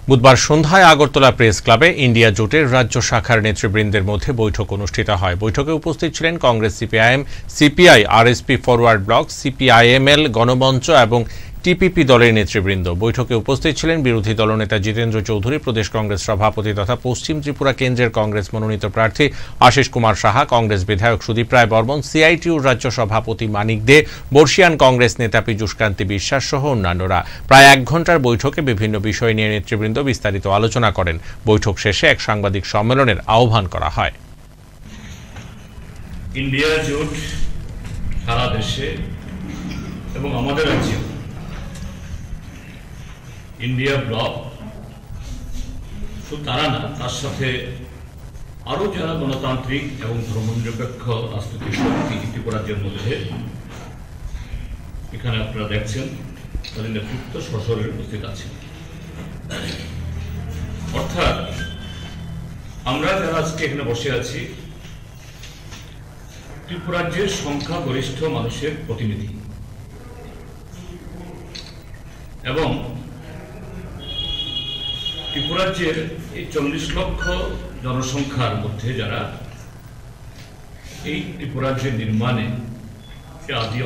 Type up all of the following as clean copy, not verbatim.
বুধবার সন্ধ্যায় আগরতলা প্রেস ক্লাবে ইন্ডিয়া জোটের রাজ্য শাখার নেতৃবৃন্দের মধ্যে বৈঠক অনুষ্ঠিত হয়। বৈঠকে উপস্থিত ছিলেন কংগ্রেস, সিপিআইএম, সিপিআই, আরএসপি ফরওয়ার্ড ব্লক, সিপিআইএমএল, গণমঞ্চ এবং টিপিপি দলের নেতৃবৃন্দ। বৈঠকে উপস্থিত ছিলেন বিরোধী দলনেতা জিতেন্দ্র চৌধুরী, প্রদেশ কংগ্রেস সভাপতি তথা পশ্চিম ত্রিপুরা কেন্দ্রের কংগ্রেস মনোনীত প্রার্থী আশিস কুমার সাহা, কংগ্রেস বিধায়ক সুদীপ রায় বর্মন, সিআইটিউর রাজ্য সভাপতি মানিক দে, বর্ষিয়ান কংগ্রেস নেতা পীযূষ কান্তি বিশ্বাস সহ অন্যান্যরা। প্রায় 1 ঘণ্টার বৈঠকে বিভিন্ন বিষয় নিয়ে নেতৃবৃন্দ বিস্তারিত আলোচনা করেন। বৈঠক শেষে এক সাংবাদিক সম্মেলনের আহ্বান করা হয়। ইন্ডিয়া জোট সারা দেশে এবং আমাদের রাজ্যে ইন্ডিয়া ব্লক শুধু তারা না, তার সাথে আরো যারা গণতান্ত্রিক এবং ধর্মনিরপেক্ষ রাজনৈতিক শক্তি ত্রিপুরাজ্যের মধ্যে এখানে আপনারা দেখছেন তাদের নেতৃত্ব সশরীরে উপস্থিত আছে। অর্থাৎ আমরা যারা আজকে এখানে বসে আছি ত্রিপুরাজ্যের সংখ্যাগরিষ্ঠ মানুষের প্রতিনিধি এবং ত্রিপুরাজ্যের এই 40 লক্ষ জনসংখ্যার মধ্যে যারা এই ত্রিপুরাজ্যের নির্মাণে আদি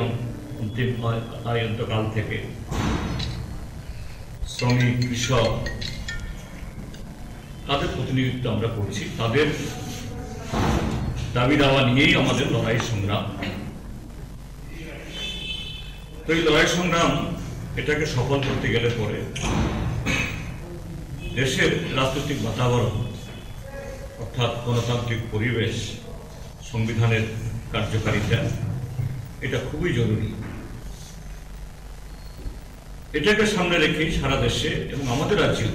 অন্তকাল থেকে শ্রমিক, কৃষক তাদের প্রতিনিধিত্ব আমরা করছি। তাদের দাবি দাওয়া নিয়েই আমাদের লড়াই সংগ্রাম। তো এই লড়াই সংগ্রাম এটাকে সফল করতে গেলে পরে দেশের রাজনৈতিক বাতাবরণ অর্থাৎ গণতান্ত্রিক পরিবেশ, সংবিধানের কার্যকারিতা এটা খুবই জরুরি। এটাকে সামনে রেখেই সারা দেশে এবং আমাদের রাজ্যেও